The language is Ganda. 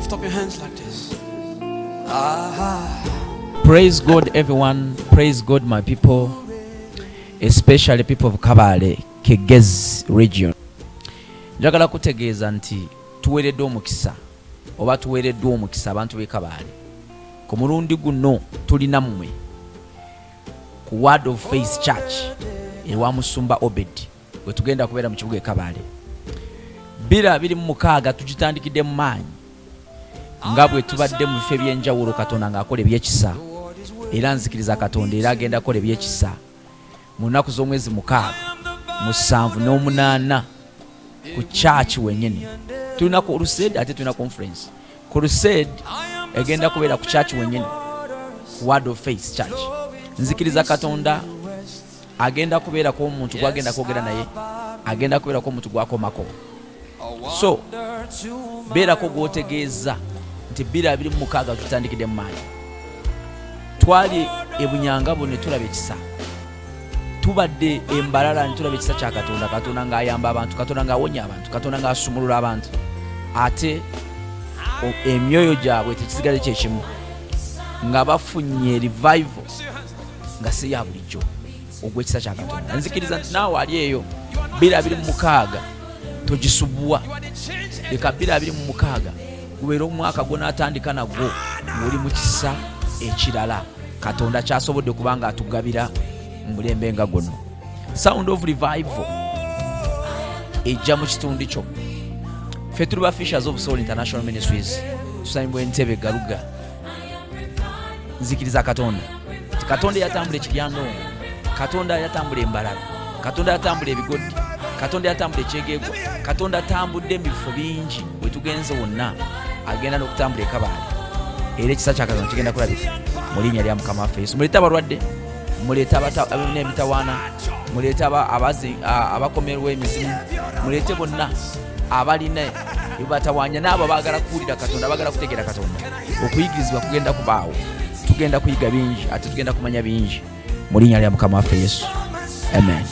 Lift up your hands like this. Praise God, everyone. Praise God, my people, especially people of KABALE, Kegezi region. Njagala kutegeeza nti tuweereddwa omukisa oba tuweereddwa omukisa abantu b'e KABALE. Ku mulundi guno tulina mmwe ku Word of Faith Church ewa Musumba Obed we tugenda kubeera mu kibuga e KABALE. 2026 tugitandikidde mu maanyi nga bwe tubadde mu bifo eby'enjawulo Katonda ng'akola ebyekisa era nzikiriza Katonda era agenda akola ebyekisa mu nnaku z'omwezi 6, 7 n'omunaana ku church wenyini. Tulina ku CRUSADE ate tulina conference. CRUSADE egenda kubeera ku church wenyini ku Word of Faith Church. Nzikiriza Katonda agenda kubeera ko omuntu gwagenda kwogera naye, agenda kubeera ko omuntu gwakomako. So beerako gwotegeeza nti 2026 tutandikidde mu maanyi. Twali ebunyangabo ne tulaba ekisa, tubadde embalala ne tulaba ekisa kya Katonda. Katonda ng'ayamba abantu, Katonda ng'awonya abantu, Katonda ng'asumulula abantu, ate emyoyo gyabwe tekisigale kyekimu, nga bafunye revival nga si ya bulijjo ogw'ekisa kya Katonda. Nzikiriza nti naawe ali eyo 2026 togisubwa. Leka 2026 gubeera omwaka gw'onaatandika nagwo ng'oli mu kisa ekirala Katonda kyasobodde kubanga atugabira mu mulembe nga guno. Sound of Revival ejja mu kitundu kyo. Ffe tuli ba Fishers of Soul International Ministries, tusangibwa Entebbe Galuga. Nzikiriza Katonda nti Katonda yatambula ekiryandongo, Katonda yatambula embalala, Katonda yatambula ebigoddi, Katonda yatambula ekyegegwa, Katonda atambudde mu bifo bingi we tugenze wonna, agenda n'okutambula e KABALE. Era ekisa kya Katonda kigenda kulabika mu linnya lya Mukama waffe Yesu. Muleete abalwadde, muleete abalina emitawaana, muleete abakomerwa emizimu, muleete bonna abalina ebibatawaanya n'abo abaagala kuwulira Katonda, abaagala kutegeera Katonda. Okuyigirizibwa kugenda kubaawo, tugenda kuyiga bingi ate tugenda kumanya bingi mu linnya lya Mukama waffe Yesu. Amen.